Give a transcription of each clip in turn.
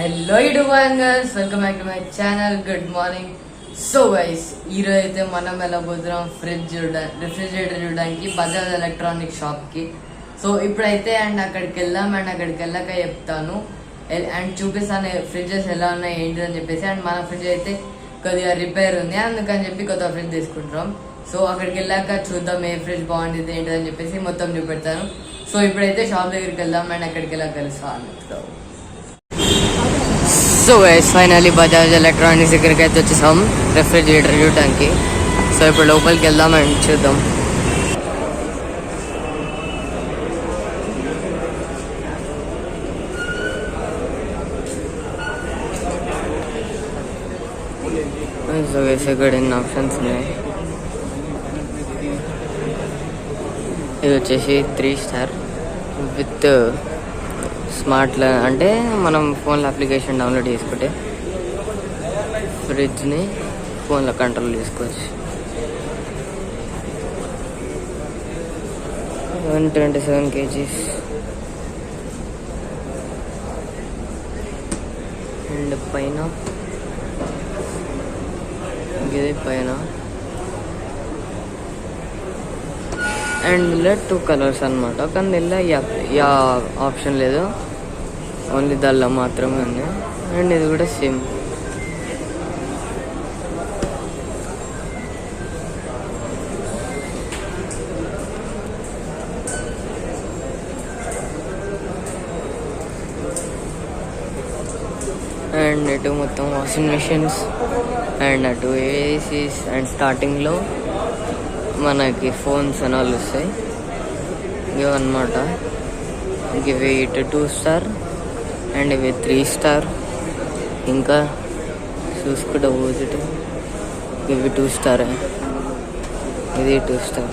Hello YouTubers, welcome back to my channel. Good morning. So guys, ఈరోజు అయితే మనం వెళ్ళబోతున్నాం refrigerator చూడడానికి బజాజ్ ఎలక్ట్రానిక్ షాప్కి. సో ఇప్పుడైతే అక్కడికి వెళ్ళాక చెప్తాను అండ్ చూపిస్తాను ఫ్రిడ్జెస్ ఎలా ఉన్నాయి ఏంటి అని చెప్పేసి. అండ్ మన ఫ్రిడ్జ్ అయితే కొద్దిగా రిపేర్ ఉంది, అందుకని చెప్పి కొత్త ఫ్రిడ్జ్ తీసుకుంటాం. సో అక్కడికి వెళ్ళాక చూద్దాం ఏ ఫ్రిడ్జ్ బాగుంటుంది ఏంటి అని చెప్పేసి మొత్తం చూపెడతాను. సో ఇప్పుడైతే షాప్ దగ్గరికి వెళ్దాం అండ్ అక్కడికి వెళ్ళాక కలుస్తాను. So guys, finally Bajaj electronics దగ్గరికి అయితే వచ్చేసాం రెఫ్రిజిరేటర్ చూడడానికి. సో ఇప్పుడు లోపలికి వెళ్దాం అండ్ చూద్దాం. సో గైస్, ఇక్కడ ఎన్ని ఆప్షన్స్ ఉన్నాయి. ఇది వచ్చేసి 3 స్టార్ విత్ స్మార్ట్ అంటే మనం ఫోన్లో అప్లికేషన్ డౌన్లోడ్ చేసుకుంటే ఫ్రిడ్జ్ని ఫోన్లో కంట్రోల్ చేసుకోవచ్చు. 127 kgs అండ్ పైన ఇది పైన అండ్ ఇలా 2 కలర్స్ అనమాట. కానీ ఇలా యా ఆప్షన్ లేదు, ఓన్లీ దానిలో మాత్రమే ఉంది. అండ్ ఇది కూడా సేమ్. అండ్ ఇటు మొత్తం వాషింగ్ మెషిన్స్ అండ్ అటు ఏసీస్. అండ్ స్టార్టింగ్లో మనకి ఫోన్స్ అని వాళ్ళు వస్తాయి ఇవన్నమాట. ఇవి ఇటు 2 స్టార్ అండ్ ఇవి 3 స్టార్. ఇంకా చూసుకుంటే పోజిట్ ఇవి 2 స్టార్, ఇది 2 స్టార్.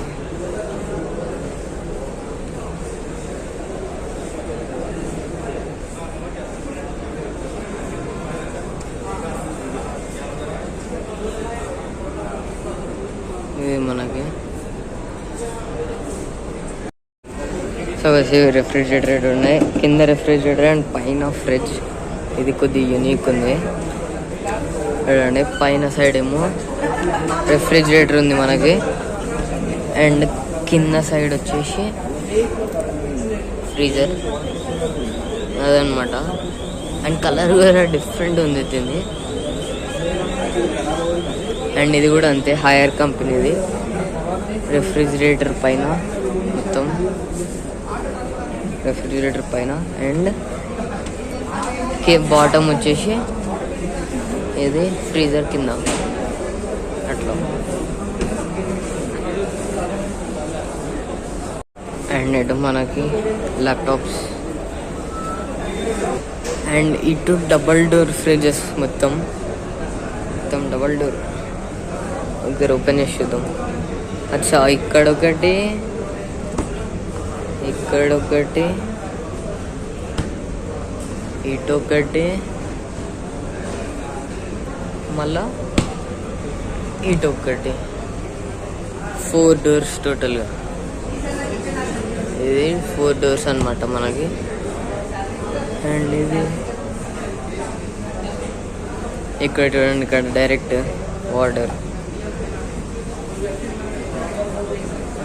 ఇది మనకి సో రెఫ్రిజిరేటర్ ఉన్నాయి. కింద రెఫ్రిజిరేటర్ అండ్ పైన ఫ్రిడ్జ్. ఇది కొద్దిగా యూనిక్ ఉంది చూడండి. పైన సైడ్ ఏమో రెఫ్రిజిరేటర్ ఉంది మనకి, అండ్ కింద సైడ్ వచ్చేసి ఫ్రీజర్ అదనమాట. అండ్ కలర్ కూడా డిఫరెంట్ ఉంది దీన్ని. అండ్ ఇది కూడా అంతే, హైయర్ కంపెనీది. రెఫ్రిజిరేటర్ పైన మొత్తం రెఫ్రిజిరేటర్ పైన అండ్ బాటమ్ వచ్చేసి ఇది ఫ్రీజర్ కింద అట్లా. అండ్ ఇటు మనకి ల్యాప్టాప్స్ అండ్ ఇటు డబల్ డోర్ ఫ్రిడ్జెస్ మొత్తం డబల్ డోర్. ఒకసారి ఓపెన్ చేసి చూద్దాం. అచ్చా, ఇక్కడొకటి ఇటొకటి మళ్ళా ఇటొకటి. 4 డోర్స్ టోటల్గా. ఇది 4 డోర్స్ అనమాట మనకి. అండ్ ఇది ఇక్కడ చూడండి, ఇక్కడ డైరెక్ట్ వాటర్.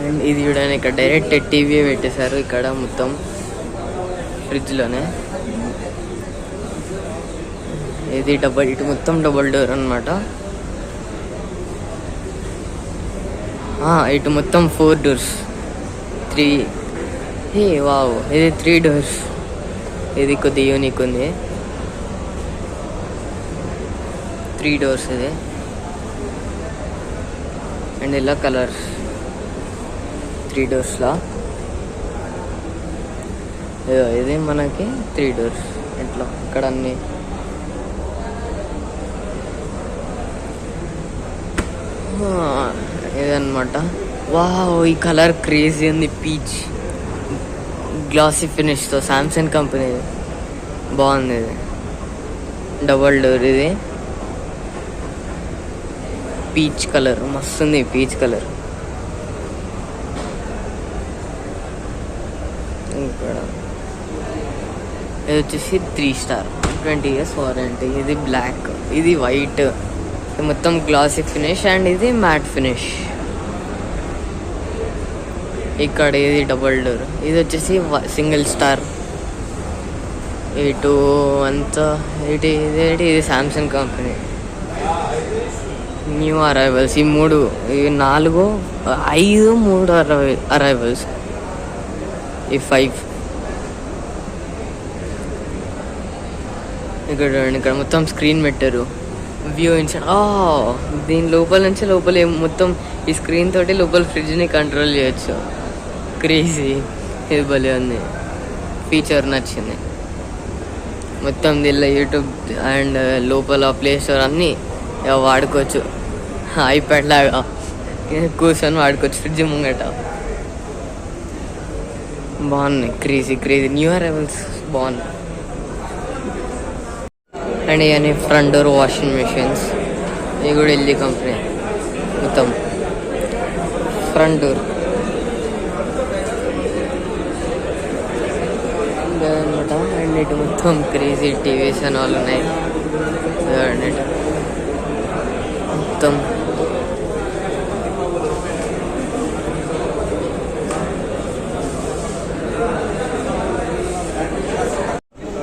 అండ్ ఇది చూడండి, ఇక్కడ డైరెక్ట్ టీవీ పెట్టేశారు ఇక్కడ మొత్తం ఫ్రిడ్జ్లోనే. ఇది ఇటు మొత్తం డబల్ డోర్ అనమాట. ఇటు మొత్తం 4 డోర్స్ 3. వావ్, ఇది 3 డోర్స్. ఇది కొద్దిగా యూనిక్ ఉంది. 3 డోర్స్ ఇది. అండ్ ఇలా కలర్స్ 3 డోర్స్లా. ఇది మనకి 3 డోర్స్ ఇట్లా. ఇక్కడ అన్ని ఇదన్నమాట. వావ్, ఈ కలర్ క్రేజీ ఉంది. పీచ్ గ్లాసీ ఫినిష్తో, సామ్సంగ్ కంపెనీ బాగుంది. ఇది డబల్ డోర్. ఇది పీచ్ కలర్ మస్తుంది. Peach colour. ఇక్కడ ఇది వచ్చేసి 3 స్టార్. 20 years warranty. ఇది బ్లాక్, ఇది వైట్, మొత్తం గ్లాసీ ఫినిష్ అండ్ ఇది మ్యాట్ ఫినిష్. ఇక్కడ ఇది డబుల్ డోర్, ఇది వచ్చేసి సింగిల్ స్టార్. ఇటు అంతా ఇది శాంసంగ్ కంపెనీ న్యూ అరైవల్స్. ఈ 3 5 అరైవల్స్. ఈ 5 ఇక్కడ మొత్తం స్క్రీన్ పెట్టారు. వ్యూ ఇన్సైడ్ దీని లోపల నుంచి మొత్తం ఈ స్క్రీన్ తోటి లోపల ఫ్రిడ్జ్ని కంట్రోల్ చేయొచ్చు. క్రేజీ, ఇది భలే ఉంది, ఫీచర్ నచ్చింది. మొత్తం దీనిలో యూట్యూబ్ అండ్ లోపల ప్లే స్టోర్ అన్నీ వాడుకోవచ్చు. ఐప్యాడ్ లాగా కూర్చొని వాడుకోవచ్చు ఫ్రిడ్జ్ ముంగట. బాగున్నాయి, క్రేజీ న్యూ అరైవల్స్ బాగున్నాయి. అండ్ ఇవన్నీ ఫ్రంట్ డోర్ వాషింగ్ మెషిన్స్. ఇవి కూడా ఎల్జీ కంపెనీ, మొత్తం ఫ్రంట్ డోర్ అనమాట. అండ్ ఇటు మొత్తం క్రేజీ టీవీస్ అని వాళ్ళు ఉన్నాయి మొత్తం.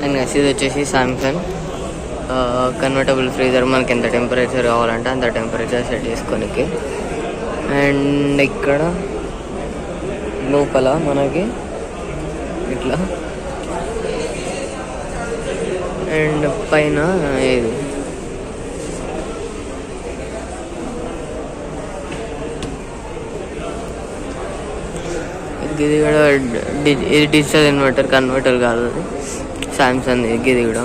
అండ్ ఇది వచ్చేసి సామ్సంగ్ కన్వర్టబుల్ ఫ్రీజర్. మనకి ఎంత టెంపరేచర్ కావాలంటే అంత టెంపరేచర్ సెట్ చేసుకోనికి. అండ్ ఇక్కడ లోపల మనకి ఇట్లా, అండ్ పైన ఇది ఇది కూడా ఇది డిజిటల్ కన్వర్టర్ కాదు, అది సామ్సంగ్. ఇది కూడా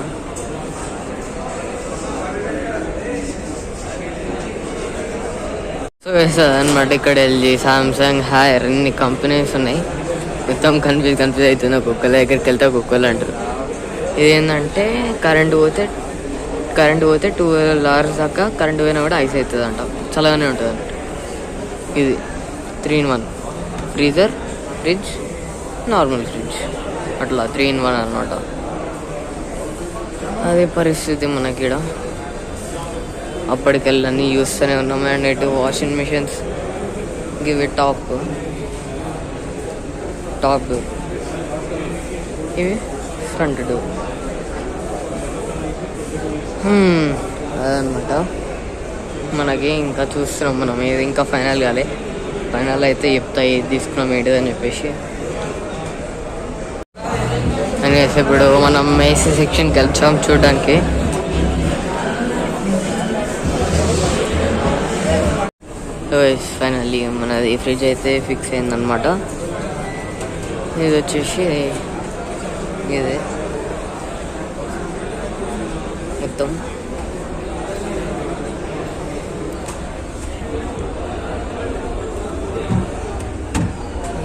సో వేస్తుంది అనమాట. ఇక్కడ ఎల్జీ, సామ్సంగ్, హైర్ అన్ని కంపెనీస్ ఉన్నాయి. మొత్తం కన్ఫ్యూజ్ అవుతుంది. ఒక్కొక్కరి దగ్గరికి వెళ్తే ఒక్కొక్కరు అంటారు. ఇదేంటంటే కరెంటు పోతే 12 hours దాకా కరెంటు పోయినా కూడా ఐస్ అవుతుంది అంట, చల్లగానే ఉంటుంది అంట. ఇది 3-in-1 freezer, fridge, normal fridge, అట్లా 3-in-1 అనమాట. అదే పరిస్థితి మనకి ఇక్కడ. అప్పటికెళ్ళని చూస్తూనే ఉన్నాం. అండ్ ఇటు వాషింగ్ మిషన్స్, ఇవి టాప్ డోర్, ఇవి ఫ్రంట్ డోర్. అదనమాట మనకి. ఇంకా చూస్తున్నాం మనం, ఇది ఇంకా ఫైనల్ కాలే. ఫైనల్ అయితే చెప్తా ఏది తీసుకున్నాం ఏంటిదని చెప్పేసి. అనేసి ఇప్పుడు మనం ఏసీ సెక్షన్కి వెళ్తాం చూడడానికి. ఫైనల్లీ మనది ఫ్రిడ్జ్ అయితే ఫిక్స్ అయిందనమాట. ఇది వచ్చేసి ఇదే మొత్తం.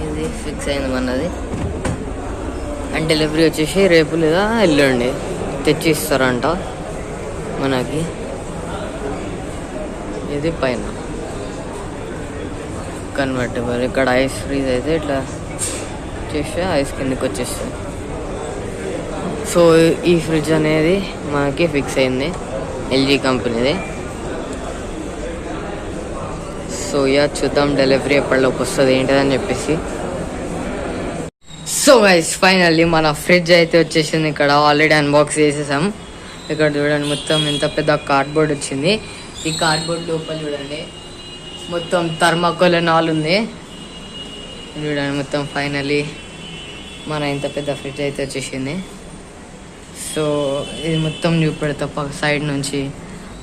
ఇది ఫిక్స్ అయింది మనది. అండ్ డెలివరీ వచ్చేసి రేపు లేదా ఎల్లుండి తెచ్చి ఇస్తారంట మనకి. ఇది పైన కన్వర్టబుల్. ఇక్కడ ఐస్ ఫ్రీజ్ అయితే ఇట్లా చేస్తే ఐస్ కిందకి వచ్చేస్తుంది. సో ఈ ఫ్రిడ్జ్ అనేది మనకి ఫిక్స్ అయింది, ఎల్జీ కంపెనీది. సో చూద్దాం డెలివరీ ఎప్పటిలోకి వస్తుంది ఏంటిదని చెప్పేసి. సో గైస్ ఫైనల్లీ మన ఫ్రిడ్జ్ అయితే వచ్చేసింది. ఇక్కడ ఆల్రెడీ అన్బాక్స్ చేసేసాం. ఇక్కడ చూడండి మొత్తం ఎంత పెద్ద కార్డ్బోర్డ్ వచ్చింది. ఈ కార్డ్బోర్డ్ లోపల చూడండి మొత్తం థర్మాకోల్ నాల్ ఉంది. చూడండి మొత్తం ఫైనల్లీ మన ఇంత పెద్ద ఫ్రిడ్జ్ అయితే వచ్చేసింది. సో ఇది మొత్తం చూపెడతా సైడ్ నుంచి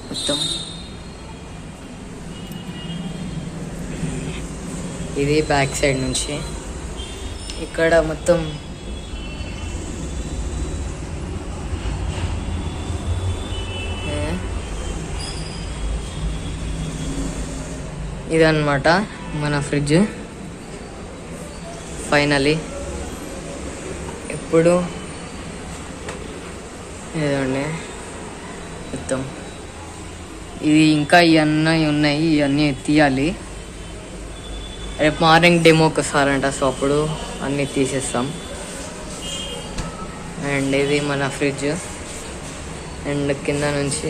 మొత్తం. ఇది బ్యాక్ సైడ్ నుంచి ఇక్కడ మొత్తం ఇదన్నమాట మన ఫ్రిడ్జ్ ఫైనలీ. ఎప్పుడు ఏదండి మొత్తం ఇది ఇంకా ఇవన్నీ ఉన్నాయి, ఇవన్నీ తీయాలి. రేపు మార్నింగ్ డెమోకి వస్తారంట, సో అప్పుడు అన్నీ తీసేస్తాం. అండ్ ఇది మన ఫ్రిడ్జ్ అండ్ కింద నుంచి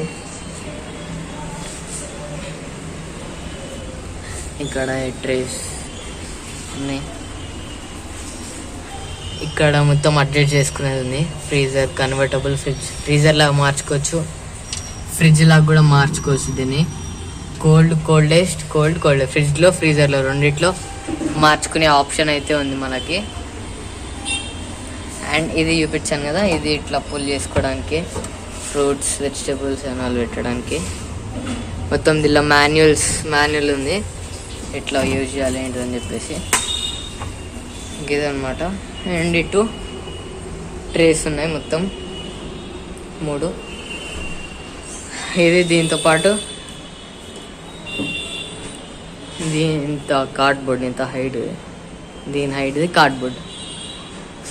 ఇక్కడ ట్రేస్ ఉన్నాయి. ఇక్కడ మొత్తం అప్డేట్ చేసుకునేది ఉంది. ఫ్రీజర్, కన్వర్టబుల్ ఫ్రిడ్జ్, ఫ్రీజర్ లాగా మార్చుకోవచ్చు, ఫ్రిడ్జ్ లాగా కూడా మార్చుకోవచ్చు. దీన్ని కోల్డెస్ట్ ఫ్రిడ్జ్లో ఫ్రీజర్లో రెండిట్లో మార్చుకునే ఆప్షన్ అయితే ఉంది మనకి. అండ్ ఇది చూపించాను కదా, ఇది ఇట్లా పుల్ చేసుకోవడానికి, ఫ్రూట్స్, వెజిటబుల్స్ అన్నీ పెట్టడానికి. మొత్తం దీనిలో మాన్యువల్ ఉంది, ఎట్లా యూజ్ చేయాలి ఏంటని చెప్పేసి. ఇదన్నమాట. అండ్ ఇటు ట్రేస్ ఉన్నాయి మొత్తం 3. ఇది దీంతో పాటు ఇంత కార్డ్బోర్డ్, ఇంత హైట్, దీని హైట్ కార్డ్బోర్డ్.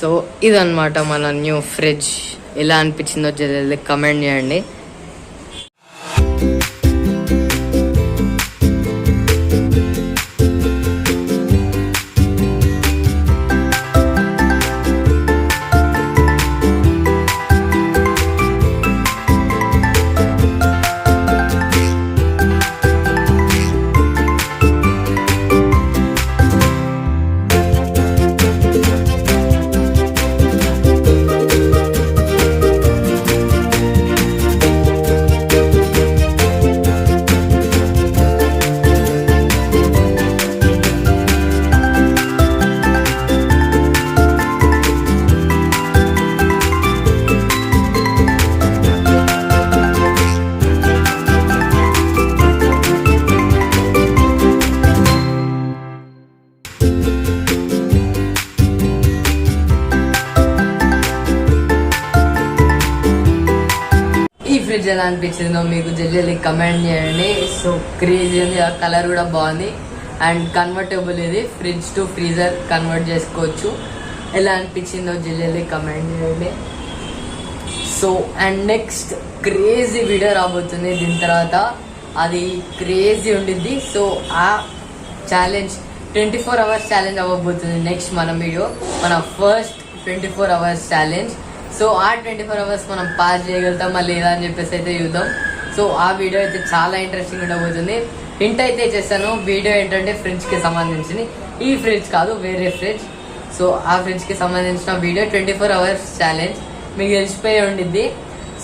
సో ఇదన్నమాట మన న్యూ ఫ్రిడ్జ్. ఎలా అనిపించిందో జల్దీ కమెంట్ చేయండి. ఫ్రిడ్జ్ ఎలా అనిపించిందో మీకు జల్దీ కమెంట్ చేయండి. సో క్రేజీ ఉంది, ఆ కలర్ కూడా బాగుంది. అండ్ కన్వర్టబుల్, ఇది ఫ్రిడ్జ్ టు ఫ్రీజర్ కన్వర్ట్ చేసుకోవచ్చు. ఎలా అనిపించిందో జల్దీ కమెంట్ చేయండి. So and next crazy video రాబోతుంది దీని తర్వాత, అది క్రేజీ ఉండిద్ది. సో ఆ ఛాలెంజ్ 24 hours ఛాలెంజ్ అవ్వబోతుంది నెక్స్ట్ మన వీడియో, మన ఫస్ట్ 24 hours ఛాలెంజ్. సో ఆ 24 hours మనం పాస్ చేయగలుగుతామా లేదా అని చెప్పేసి అయితే చూద్దాం. సో ఆ వీడియో అయితే చాలా ఇంట్రెస్టింగ్ ఉండబోతుంది. హింట్ అయితే చేస్తాను, వీడియో ఏంటంటే ఫ్రిడ్జ్కి సంబంధించింది. ఈ ఫ్రిడ్జ్ కాదు, వేరే ఫ్రిడ్జ్. సో ఆ ఫ్రిడ్జ్కి సంబంధించిన వీడియో 24 hours ఛాలెంజ్ మీకు తెలిసిపోయి ఉండిద్ది.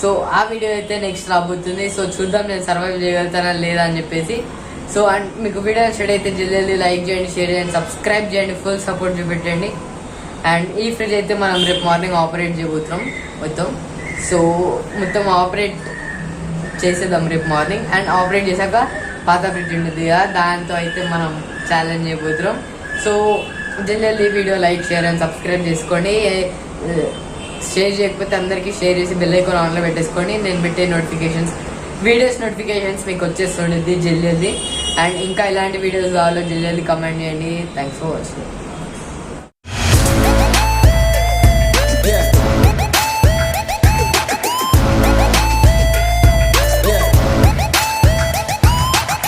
సో ఆ వీడియో అయితే నెక్స్ట్ రాబోతుంది. సో చూద్దాం నేను సర్వైవ్ చేయగలుగుతానా లేదా అని చెప్పేసి. సో అండ్ మీకు వీడియో నచ్చితే అయితే జల్దీ లైక్ చేయండి, షేర్ చేయండి, సబ్స్క్రైబ్ చేయండి, ఫుల్ సపోర్ట్ చూపెట్టండి. అండ్ ఈ ఫ్రిడ్జ్ అయితే మనం రేపు మార్నింగ్ ఆపరేట్ చేయబోతున్నాం మొత్తం. సో మొత్తం ఆపరేట్ చేసేద్దాం రేపు మార్నింగ్. అండ్ ఆపరేట్ చేశాక పాత ఫ్రిడ్జ్ ఉంటుంది కదా, దాంతో అయితే మనం ఛాలెంజ్ చేయబోతున్నాం. సో జల్దీ video like, share and subscribe చేసుకోండి. షేర్ చేయకపోతే అందరికీ షేర్ చేసి బెల్ ఐకాన్ ఆన్లో పెట్టేసుకోండి. నేను పెట్టే వీడియోస్ నోటిఫికేషన్స్ మీకు వచ్చేస్తుంటుంది జల్దీ. అండ్ ఇంకా ఇలాంటి వీడియోస్ కావాలో జల్దీ కమెంట్ చేయండి. Thanks for watching.